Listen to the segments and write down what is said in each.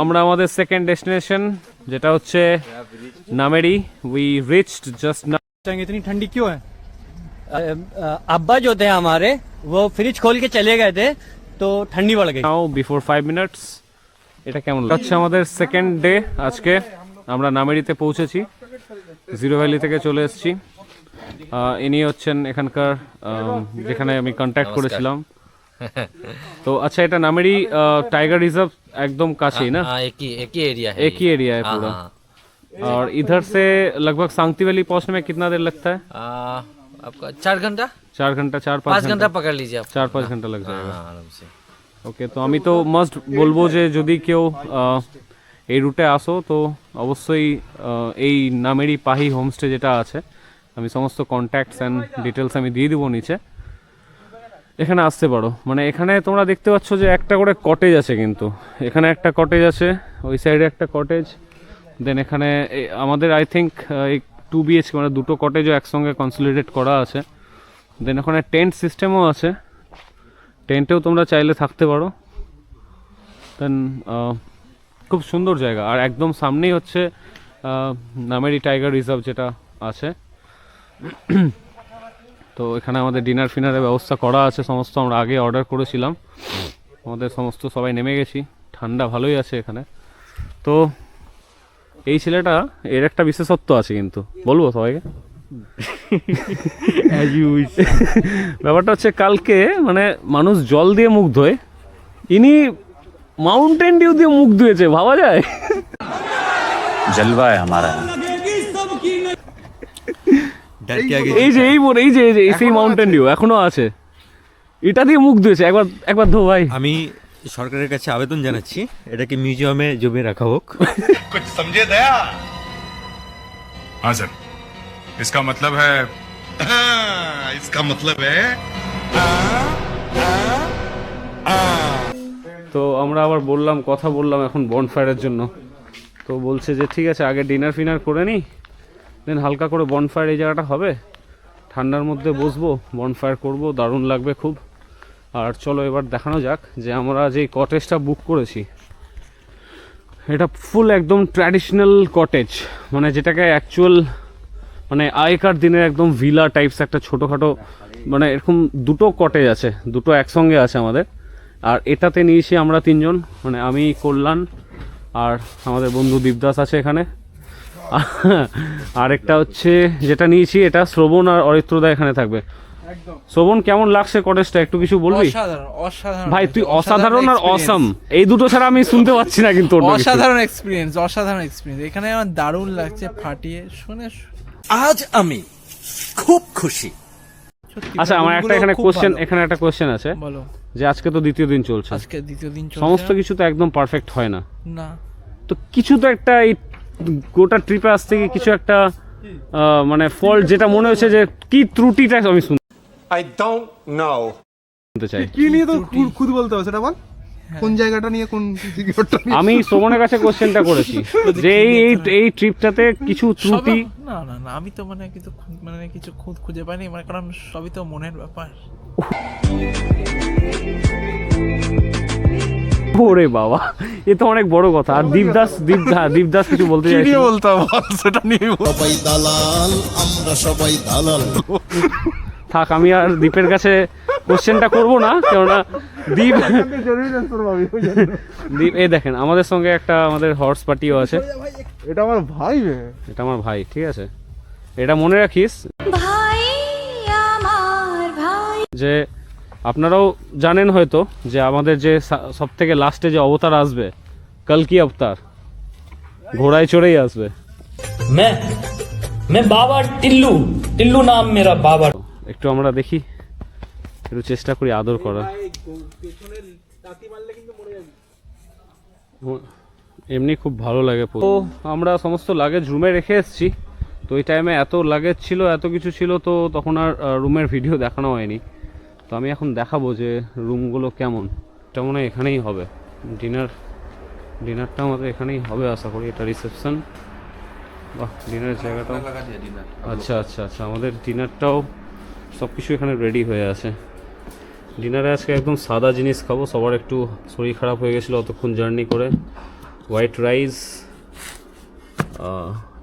আমরা আমাদের second destination যেটা হচ্ছে Nameri. We reached just now. इतनी ठंडी क्यों है? अब्बा जो थे हमारे वो फ्रिज खोल के चले गए थे तो ठंडी बढ़ गई। নাও বিফোর 5 মিনিটস। এটা কেমন লাগছে? আমাদের সেকেন্ড ডে আজকে। আমরা নামেরিতে পৌঁছেছি, জিরো ভ্যালি থেকে চলে এসেছি। ইনি হচ্ছেন এখানকার যেখানে আমি কন্ট্যাক্ট করেছিলাম। तो अच्छा এটা नामेरी टाइगर रिजर्व एकदम काशी ना? हाँ, एक ही एरिया है। एक ही एरिया है पूरा। और इधर से लगभग सांगती वैली पहुंचने में कितना देर लगता है? आपका 4 घंटा 4 घंटा पकड़ लीजिए आप। 4-5 घंटा लग जाएगा। आराम से। ওকে, তো আমি তো মাস্ট বলবো যে যদি কেউ এই রুটে আসো তো অবশ্যই এই নামেরি পাহি হোমস্টে যেটা আছে, আমি সমস্ত কন্ট্যাক্টস অ্যান্ড ডিটেলস আমি দিয়ে দেবো নিচে, এখানে আসতে পারো। মানে এখানে তোমরা দেখতে পাচ্ছ যে একটা করে কটেজ আছে, কিন্তু এখানে একটা কটেজ আছে, ওই সাইডে একটা কটেজ, দেন এখানে আমাদের আই থিঙ্ক এই 2 BHK মানে দুটো কটেজও একসঙ্গে কনসলিডেট করা আছে। দেন ওখানে টেন্ট সিস্টেমও আছে, টেন্টেও তোমরা চাইলে থাকতে পারো। দেন খুব সুন্দর জায়গা। আর একদম সামনেই হচ্ছে নামেরি টাইগার রিজার্ভ যেটা আছে। তো এখানে আমাদের ডিনার ফিনারের ব্যবস্থা করা আছে সমস্ত, আমরা আগে অর্ডার করেছিলাম। আমাদের সমস্ত সবাই নেমে গেছি, ঠান্ডা ভালোই আছে এখানে। তো এই ছেলেটা এর একটা বিশেষত্ব আছে, কিন্তু বলবো সবাইকে। ব্যাপারটা হচ্ছে কালকে মানে মানুষ জল দিয়ে মুখ ধোয়, ইনি মাউন্টেন ডিউ দিয়ে মুখ ধুয়েছে, ভাবা যায়? জলवा है हमारा। এই যে সেই মাউন্টেন ডিউ এখনো আছে, এটা দিয়ে মুখ ধুয়েছে। একবার ধো ভাই। আমি সরকারের কাছে আবেদন জানাচ্ছি এটাকে মিউজিয়ামে জমিয়ে রাখা হোক। कुछ समझे दया? हाँ सर, इसका मतलब है इसका मतलब है তো আমরা আবার কথা বললাম এখন বনফায়ারের জন্য। তো বলছে যে ঠিক আছে আগে ডিনার ফিনার করে নিই, দেন হালকা করে বনফায়ার এই জায়গাটা হবে, ঠান্ডার মধ্যে বসবো, বনফায়ার করব, দারুণ লাগবে খুব। আর চলো এবার দেখানো যাক যে আমরা যে কটেজটা বুক করেছি, এটা ফুল একদম ট্র্যাডিশনাল কটেজ, মানে যেটাকে অ্যাকচুয়াল মানে আগেকার দিনের একদম ভিলা টাইপস একটা ছোটোখাটো, মানে এরকম দুটো কটেজ আছে, দুটো একসঙ্গে আছে আমাদের। আর এটাতে নিয়েছি আমরা 3 জন, মানে আমি, কল্যাণ আর আমাদের বন্ধু দীপদাস আছে এখানে। আর একটা হচ্ছে যেটা নিয়েছি এটা শ্রবণ আর অরিত্রদা এখানে থাকবে। শ্রবণ কেমন লাগছে কটেজটা একটু কিছু বলবি? অসাধারণ ভাই তুই অসাধারণ আর অসাম এই দুটো ছাড়া আমি শুনতে পাচ্ছি না, কিন্তু অসাধারণ এক্সপিরিয়েন্স এখানে আমার দারুণ লাগছে, ফাটিয়ে শুনে आज আমি খুব খুশি। আচ্ছা আমার একটা এখানে একটা কোশ্চেন আছে, বলো। যে আজকে তো দ্বিতীয় দিন চলছে, আজকে দ্বিতীয় দিন চলছে, সমস্ত কিছু তো একদম পারফেক্ট হয় না, না তো কিছু তো একটা এই গোটা ট্রিপে আসতে গিয়ে কিছু একটা মানে ফল্ট যেটা মনে হচ্ছে যে কি ত্রুটিটা আমি শুনতে চাই। কি নিয়ে তো খুদ বলতে হবে সেটা বল, কোন জায়গাটা নিয়ে, কোন আমি শ্রবণের কাছে কোশ্চেনটা করেছি যে এই ট্রিপটাতে কিছু ত্রুটি। না আমি তো কিছু খুদ খুঁজে পাইনি, মানে কারণ সবই তো মনের ব্যাপার। ওরে বাবা, এ তো অনেক বড় কথা। আর দীপদাস কিছু বলতে চাইছি। সেটা নিয়ে সবাই দালাল, আমরা সবাই দালাল। থাক, আমি আর দীপের কাছে কোশ্চেনটা করবো না, কেননা দীপ এই দেখেন আমাদের সঙ্গে একটা আমাদের হর্স পার্টিও আছে। এটা আমার ভাই, এটা আমার ভাই, ঠিক আছে, এটা মনে রাখিস ভাই আমার ভাই। যে আপনারাও জানেন হয়তো যে আমাদের যে সব থেকে লাস্টে যে অবতার আসবে, কলকি অবতার, ঘোড়ায় চড়েই আসবে। मैं बाबा टिल्लू नाम मेरा बाबा। একটু আমরা দেখি, একটু চেষ্টা করি আদর করার। এমনি খুব ভালো লাগে। তো আমরা সমস্ত লাগেজ রুমে রেখে এসেছি। তো ওই টাইমে এত লাগেজ ছিল, এত কিছু ছিল, তো তখন আর রুমের ভিডিও দেখানো হয়নি। তো আমি এখন দেখাবো যে রুমগুলো কেমন। এটা মনে হয় এখানেই হবে ডিনারটা আমাদের এখানেই হবে আশা করি। এটা রিসেপশন, বাহ ডিনারের জায়গাটাও, আচ্ছা আচ্ছা আচ্ছা, আমাদের ডিনারটাও সব কিছু এখানে রেডি হয়ে আছে। ডিনারে আজকে একদম সাদা জিনিস খাবো, সবার একটু শরীর খারাপ হয়ে গেছিলো অতক্ষণ জার্নি করে, হোয়াইট রাইস,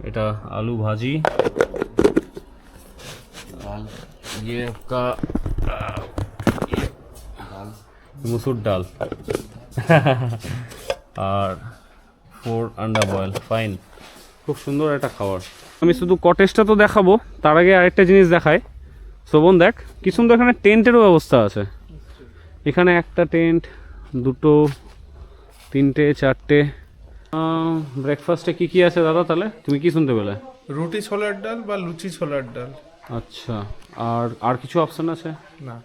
এটা আলু ভাজি, ये आपका মুসুর ডাল আর 4 আন্ডা বয়েল। ফাইন, খুব সুন্দর একটা খাবার। আমি শুধু কটেজটা তো দেখাবো, তার আগে আরেকটা জিনিস দেখাই। শোভন দেখ কি সুন্দর, এখানে টেন্টেরও ব্যবস্থা আছে। এখানে একটা টেন্ট, দুটো, তিনটে, চারটে। ব্রেকফাস্টে কি কি আছে দাদা? তাহলে তুমি কি শুনতে পেলে? রুটি ছোলার ডাল বা লুচি ছোলার ডাল। আচ্ছা, আর কিছু অপশন আছে? না,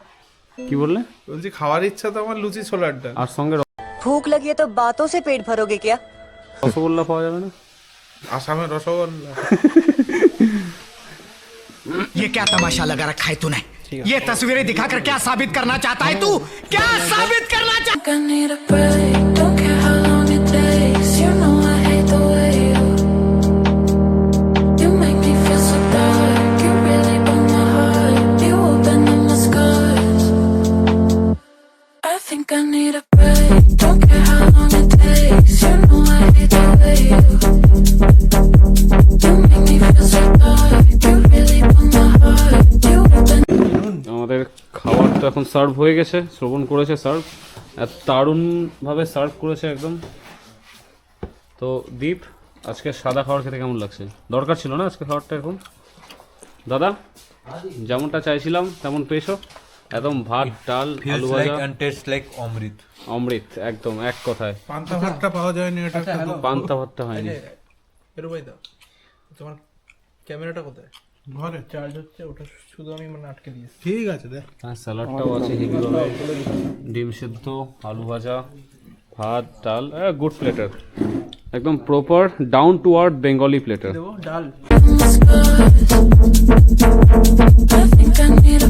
কি বললে? বলছি খাওয়ার ইচ্ছা তো আমার লুচি ছোলার ডাল। আর সঙ্গে भूख लगी है तो बातों से पेट भरोगे क्या? রসগোল্লা পাওয়া যাবে না? আসামের রসগোল্লা। ये क्या तमाशा लगा रखा है तूने? ये तस्वीरें दिखाकर क्या साबित करना चाहता है तू? क्या साबित करना चाहता? I need a break, don't care how long it takes. You know I hate the way you make me feel so dark. You really broke my heart. You open up my scars. I think I need a break, don't care how long it takes. You know I hate the way you make me feel so dark. You really broke my heart. You open আমাদের খাবার তো এখন serve হয়ে গেছে, শ্রবণ করেছে serve, এত দারুণভাবে সার্ভ করেছে একদম। তো দীপ, আজকে সাদা খাবার খেতে কেমন লাগছে? দরকার ছিল না আজকে খাবারটা এরকম? দাদা যেমনটা চাইছিলাম তেমন পেয়েছো? একদম ভাত, ডাল, আলু ভাজা, টেস্ট লাইক অমৃত। অমৃত, একদম এক কথায়। পান্তা ভাতটা পাওয়া যায়নি, এটা পান্তা ভাতটা হয়নি। এর ভাই দাও, তোমার ক্যামেরাটা কোথায়? ঘরে চার্জ হচ্ছে, ওটা শুধু আমি মানে আটকে দিয়েছি। ঠিক আছে দেখ। হ্যাঁ, স্যালাডটাও আছে হেভিভাবে, ডিম সেদ্ধ, আলু ভাজা, ভাত, ডাল, গুড প্লেটার, একদম proper down to earth Bengali platter. দেবো ডাল। my scars. I think I need a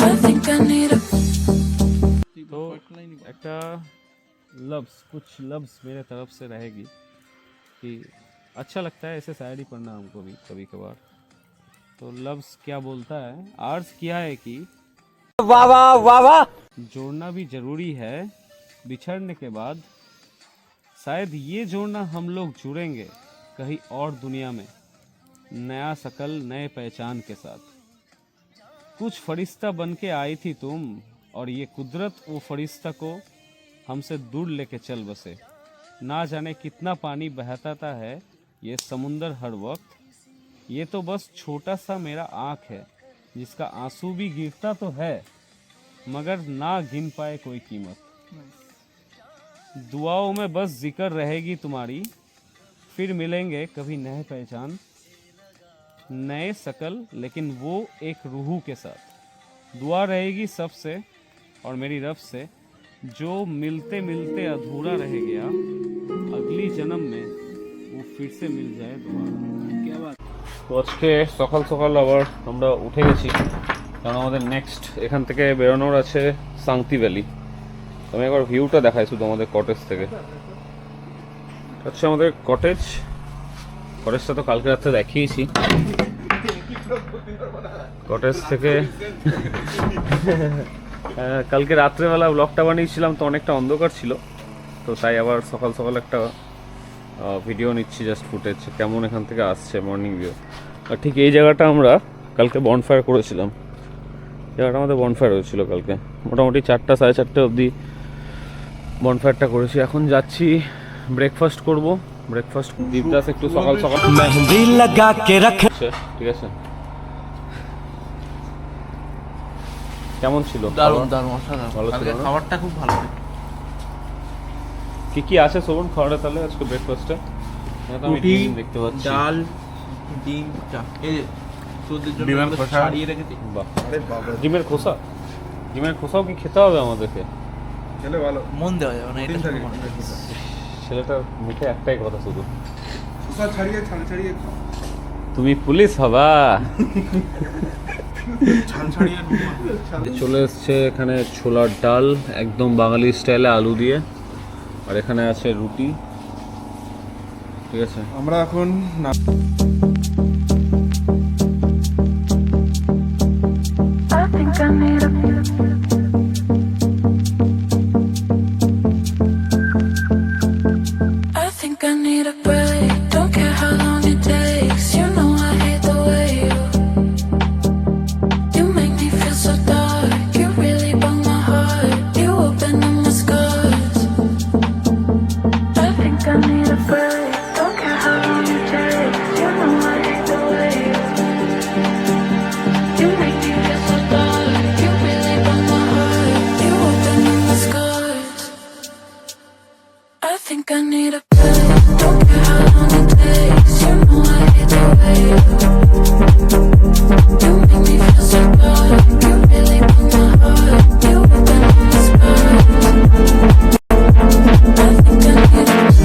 I think I need a तो একটা लफ्ज़, कुछ लफ्ज़ मेरे तरफ से रहेगी कि अच्छा लगता है ऐसे शायरी पढ़ना हमको भी कभी कभार। तो लफ्ज़ क्या बोलता है, अर्ज किया है कि वाह वाह वाह वाह। जोड़ना भी ज़रूरी है बिछड़ने के बाद, शायद ये जोड़ना हम लोग जुड़ेंगे कहीं और दुनिया में, नया शकल नए पहचान के साथ। कुछ फरिश्ता बन के आई थी तुम, और ये कुदरत वो फरिश्ता को हमसे दूर लेके चल बसे। ना जाने कितना पानी बहता है ये समुंदर हर वक्त, ये तो बस छोटा सा मेरा आँख है जिसका आंसू भी गिरता तो है मगर ना गिन पाए कोई कीमत। दुआओं में बस जिक्र रहेगी तुम्हारी, फिर मिलेंगे कभी नए पहचान, नए शकल लेकिन वो एक रूह के साथ। दुआ रहेगी सबसे और मेरी रब से, जो मिलते मिलते अधूरा रह गया, अगली जन्म में वो फिर से मिल जाए दोबारा। क्या बात। তো আজকে সকাল সকাল আবার আমরা উঠে গেছি, কারণ আমাদের নেক্সট এখান থেকে বেরোনোর আছে সাংতি ভ্যালি। আমি একবার ভিউটা দেখাই শুধু আমাদের কটেজ থেকে। আচ্ছা, আমাদের কটেজটা তো কালকে রাত্রে দেখিয়েছি। কটেজ থেকে কালকে রাত্রেবেলা ব্লগটা বানিয়েছিলাম, তো অনেকটা অন্ধকার ছিল, তো তাই আবার সকাল সকাল একটা ভিডিও নিচ্ছি, জাস্ট ফুটেজ কেমন এখান থেকে আসছে মর্নিং ভিউ। আর ঠিক এই জায়গাটা আমরা কালকে বনফায়ার করেছিলাম, জায়গাটা আমাদের বনফায়ার হয়েছিল কালকে, মোটামুটি 4টা সাড়ে 4টে অবধি বনফায়ারটা করেছি। এখন যাচ্ছি ব্রেকফাস্ট করব। ব্রেকফাস্ট দীপদাস একটু সকাল সকাল मेहंदी लगा के रख। ঠিক আছে। কেমন ছিল? দারুণ দারুণ, অসাধারণ। ভালো ছিল না? খাবারটা খুব ভালো। কি কি আছে শোভন খাবারে তাহলে আজকে ব্রেকফাস্টে? রুটি, দেখতে পাচ্ছি, ডাল, ডিম, চা। এই যে তোদের জন্য ডিমের আমরা খোসা। ছাড়িয়ে রেখেছি। বাহ, ডিমের খোসাও কি খেতে হবে আমাদেরকে? খেলে ভালো। মন দেওয়া যাবে না, এটা তিন শুধু তারিখ। মনে রাখতে হবে। ছেলেটার মুখে একটাই কথা শুধু, খোসা ছাড়িয়ে ছাড়িয়ে খাও। তুমি পুলিশ হবা। ছাল ছাড়িয়ে চলে এসছে এখানে ছোলার ডাল একদম বাঙালি স্টাইলে আলু দিয়ে, আর এখানে আছে রুটি। ঠিক আছে। আমরা এখন I think I need a I think I need a break. Don't care how long it takes. You know I hate the way you make me feel so dark. You really broke my heart. You open up my scars. I think I need a break. Don't care how long it takes. You know I hate the way you make me feel so dark. You really broke my heart. You open up my scars. I think I need a break. Don't care how long it takes. You know I hate the way you make me feel so dark. You really broke my heart. You open up my scars. I think I need a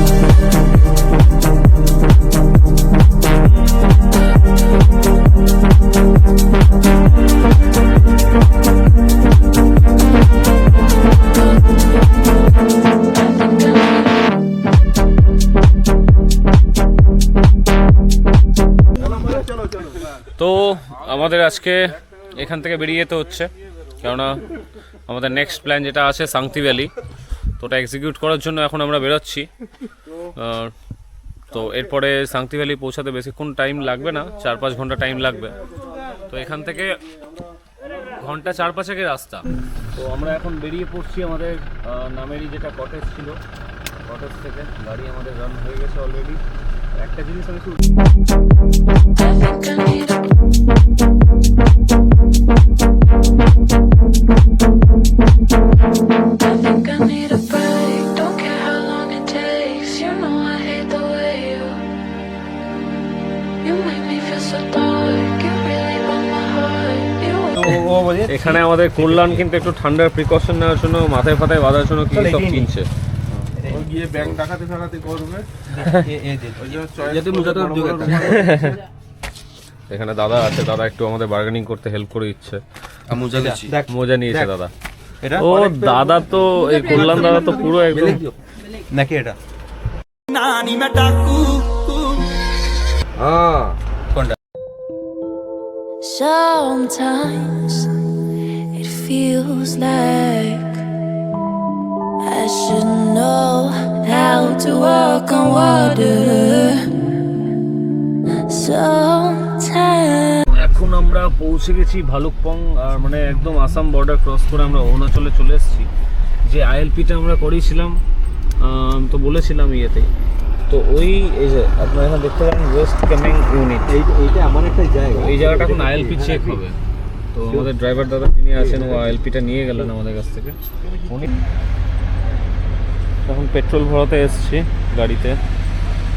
তো আমাদের আজকে এখান থেকে বেরিয়ে যেতে হচ্ছে, কেননা আমাদের নেক্সট প্ল্যান যেটা আছে সাংতি ভ্যালি, তো ওটা এক্সিকিউট করার জন্য এখন আমরা বেরোচ্ছি। তো এরপরে সাংতি ভ্যালি পৌঁছাতে বেশিক্ষণ টাইম লাগবে না, 4-5 ঘন্টা টাইম লাগবে। তো এখান থেকে ঘন্টা 4-5 রাস্তা। তো আমরা এখন বেরিয়ে পড়ছি আমাদের নামেরই যেটা কটেজ ছিল, কটেজ থেকে গাড়ি আমাদের রান হয়ে গেছে অলরেডি। একটা জিনিস আমি I think I need a I think I need a break. Don't care how long it takes. You know I hate the way you make me feel so dark. You really broke my heart. You এখানে আমাদের কল্যাণ কিন্তু একটু ঠান্ডার precaution নেওয়ার জন্য মাথায় ফাতায় বাঁধার জন্য কি সব কিনছে। গিয়ে ব্যাংক ডাকাতে ফেরাতে করবে। এখানে দাদা আছে, দাদা একটু আমাদের বার্গেনিং করতে হেল্প করে দিচ্ছে। মোজা নিয়েছে দাদা। ও দাদা তো এই কল্যাণ দাদা তো পুরো একদম নাকি এটা Sometimes it feels like I should know how to walk on water. Sometimes এখন আমরা পৌঁছে গেছি ভালুকপং, আর মানে একদম আসাম বর্ডার ক্রস করে আমরা অরুণাচলে চলে এসেছি। যে আইএলপিটা আমরা করেছিলাম, তো বলেছিলাম ইয়েতে, তো ওই এই যে আপনারা এখানে দেখতে পারেন ওয়েস্ট ক্যাম্পিং ইউনিট, এইটা এমন একটা জায়গা, এই জায়গাটা এখন আইএলপি চেক হবে। তো আমাদের ড্রাইভার দাদা যিনি আছেন ও আইএলপিটা নিয়ে গেলেন আমাদের কাছ থেকে। উনি এখন পেট্রোল ভরাতে এসেছি গাড়িতে,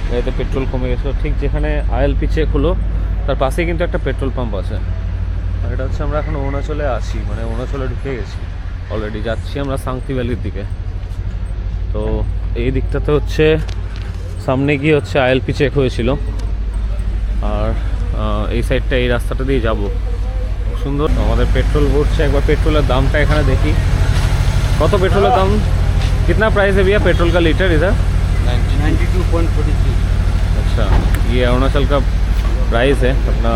গাড়িতে পেট্রোল কমে গেছে। ঠিক যেখানে আইএলপি চেক হলো তার পাশেই কিন্তু একটা পেট্রোল পাম্প আছে। আর এটা হচ্ছে আমরা এখন অরুণাচলে আছি, মানে অরুণাচলে ঢুকে গেছি অলরেডি, যাচ্ছি আমরা সাংতি ভ্যালির দিকে। তো এই দিকটাতে হচ্ছে সামনে গিয়ে হচ্ছে আইএলপি চেক হয়েছিল, আর এই সাইডটা এই রাস্তাটা দিয়ে যাব। সুন্দর আমাদের পেট্রোল ভরছে। একবার পেট্রোলের দামটা এখানে দেখি, কত পেট্রোলের দাম, कितना प्राइस है भैया पेट्रोल का लीटर इधर? 92.43। अच्छा, ये अरुणाचल का प्राइस है अपना।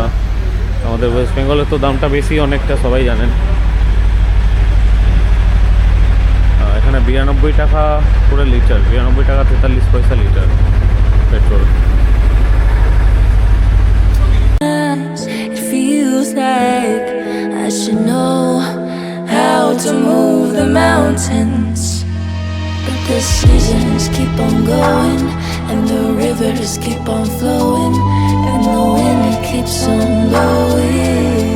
আমাদের ওয়েস্ট বেঙ্গলে তো দামটা বেশি অনেকটা, সবাই জানেন। এখানে 92 টাকা করে লিটার, 92 টাকা 43 পয়সা litre petrol. it feels like I should know how to move the mountains. But the seasons keep on going, and the rivers keep on flowing, and the wind it keeps on blowing,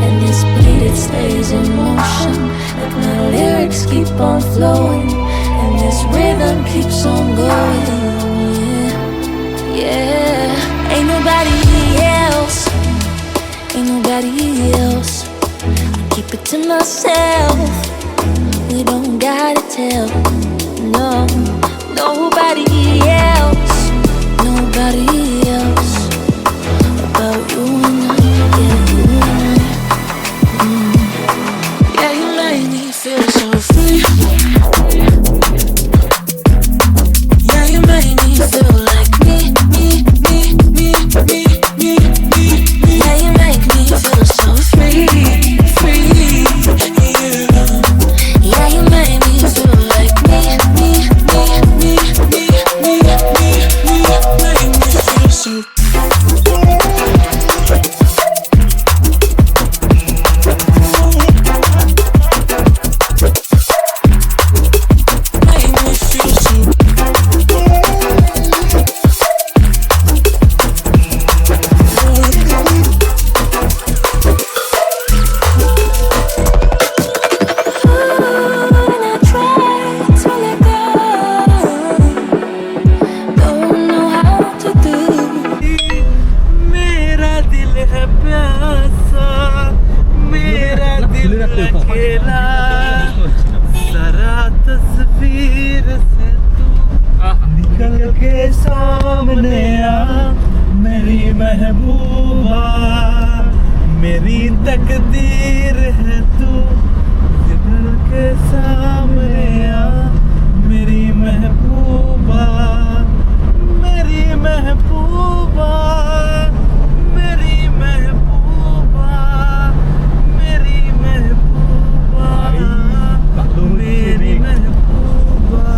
and this beat it stays in motion, like my lyrics keep on flowing, and this rhythm keeps on going. Yeah, ain't nobody else, ain't nobody else. I keep it to myself. We don't gotta tell, no, nobody else, nobody else about you and I, yeah, you and I. Yeah, you make me feel so free. Yeah, you make निकल के सामने आ मेरी महबूबा मेरी तकदीर है तू निकल के सामने आ मेरी महबूबा मेरी महबूबा मेरी महबूबा मेरी महबूबा मेरी महबूबा मेरी महबूबा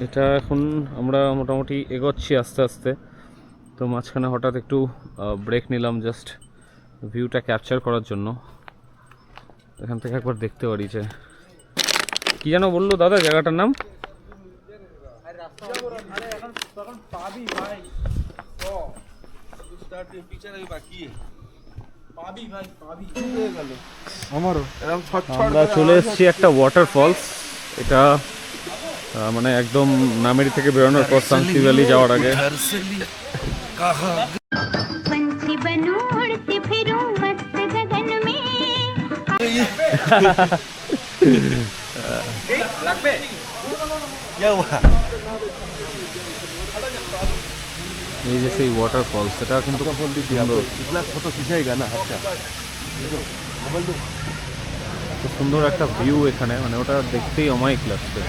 এটা এখন আমরা মোটামুটি এগোচ্ছি আস্তে আস্তে, তো মাঝখানে হঠাৎ একটু ব্রেক নিলাম জাস্ট ভিউটা ক্যাপচার করার জন্য। এখান থেকে একবার দেখতে পারি যে কি যেন বললো দাদা জায়গাটার নাম? আমরা চলে এসেছি একটা ওয়াটারফলস। এটা মানে একদম নামেরি থেকে বেরোনোর পর সাংসি ভ্যালি যাওয়ার আগে। এই যে সেই ওয়াটারফলস, এটা কিন্তু খুব সুন্দর একটা ভিউ এখানে, মানে ওটা দেখতেই অমায়িক লাগছে।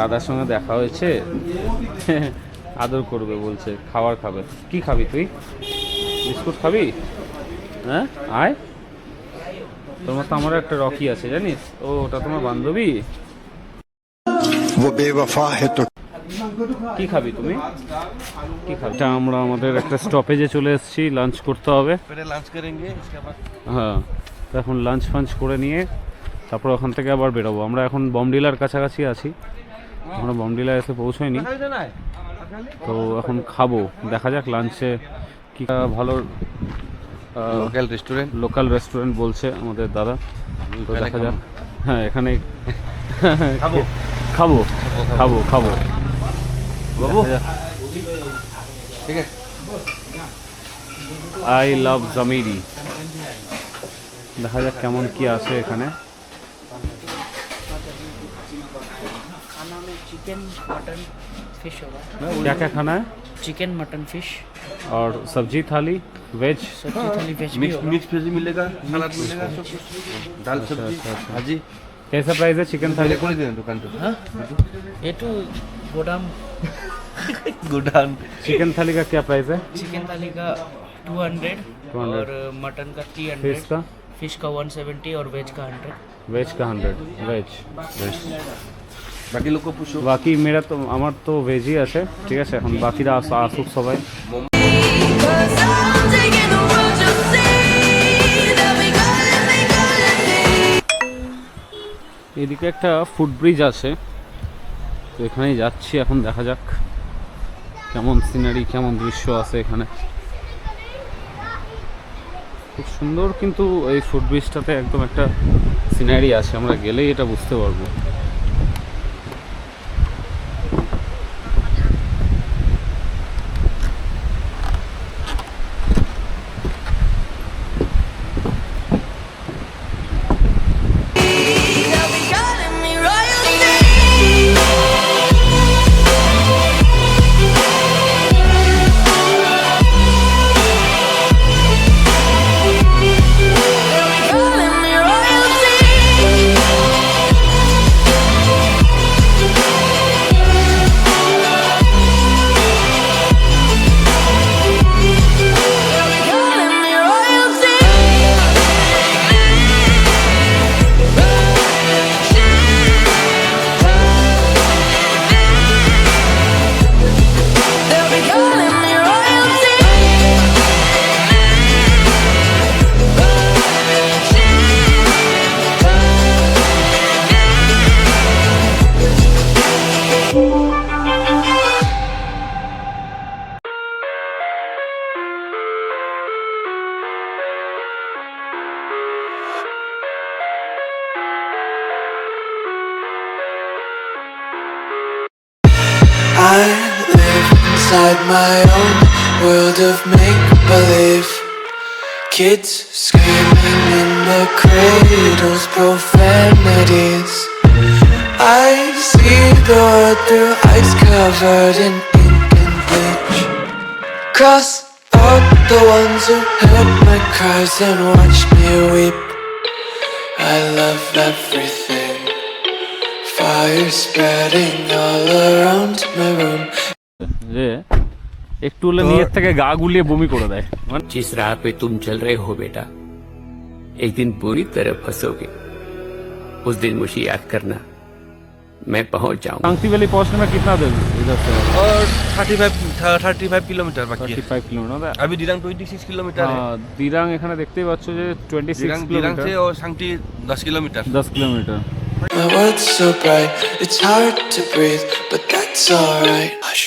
দাদার সঙ্গে দেখা হয়েছে, আদর করবে বলছে, খাবার খাবে। কি খাবি তুই? বিস্কুট খাবি? হ্যাঁ আয়, তোর মতো আমারও একটা রকি আছে জানিস, ও ওটা তোমার বান্ধবী। কি খাবি তুমি? কি খাবি? এটা আমরা আমাদের একটা স্টপেজে চলে এসেছি, লাঞ্চ করতে হবে। হ্যাঁ, তো এখন লাঞ্চ ফাঞ্চ করে নিয়ে তারপর ওখান থেকে আবার বেরোবো। আমরা এখন বমডিলার কাছাকাছি আছি, আমরা বমডিলা এসে পৌঁছাইনি, তো এখন খাবো। দেখা যাক লাঞ্চে কি ভালো লোকাল রেস্টুরেন্ট বলছে আমাদের দাদা, তো দেখা যাক। হ্যাঁ এখানে খাবো খাবো খাবো খাবো ঠিক আছে। আই লাভ জামিরি, দেখা যাক কেমন কি আছে এখানে। चिकन मटन फिश होगा। क्या क्या खाना है? चिकन मटन फिश और सब्जी थाली वेज? सब्जी थाली वेज भी होगा। मिक्स वेज मिलेगा, सलाद मिलेगा, सब कुछ, दाल सब्जी भाजी। कैसा प्राइस है चिकन थाली? कौन सी दुकान पे? हाँ ये तो गोदाम। गुडान। चिकन थाली का क्या प्राइस है? चिकन थाली का 200 और मटन का 300, फिश का? फिश का 170 और वेज का 100। वेज का 100 वेज। বাকি লোক পুষো। বাকি মেরা তো আমার তো ভেজই আছে, ঠিক আছে। এখন বাকিরা আসুক সবাই। এদিকে একটা ফুট ব্রিজ আছে, তো এখানেই যাচ্ছি এখন। দেখা যাক কেমন সিনারি, কেমন দৃশ্য আছে এখানে। খুব সুন্দর, কিন্তু এই ফুট ব্রিজটাতে একদম একটা সিনারি আছে, আমরা গেলেই এটা বুঝতে পারবো। I live inside my own world of make-believe. Kids screaming in the cradles, profanities. I see the world through eyes covered in ink and bleach. Cross out the ones who heard my cries and watched me weep. I love everything. Fire spreading all around my room. যে একটু হলে নিজের থেকে গা গুলিয়ে বমি করে দেয়। जिस राह पे तुम चल रहे हो बेटा, एक दिन पूरी तरह फंसोगे। उस दिन मुझे याद करना, मैं पहुंच जाऊंगा। सांगती वैली पहुंचने में कितना देर इधर से? और 35 किलोमीटर बाकी है। 35 किलोमीटर। अभी दिरांग 26 किलोमीटर है। हाँ, दिरांग एखाने देखते ही पाচ্ছ যে 26 दिरांग किलोमीटर से और Sangti 10 kilometre. 10 kilometre. My world's so bright, it's hard to breathe, but that's alright. Hush.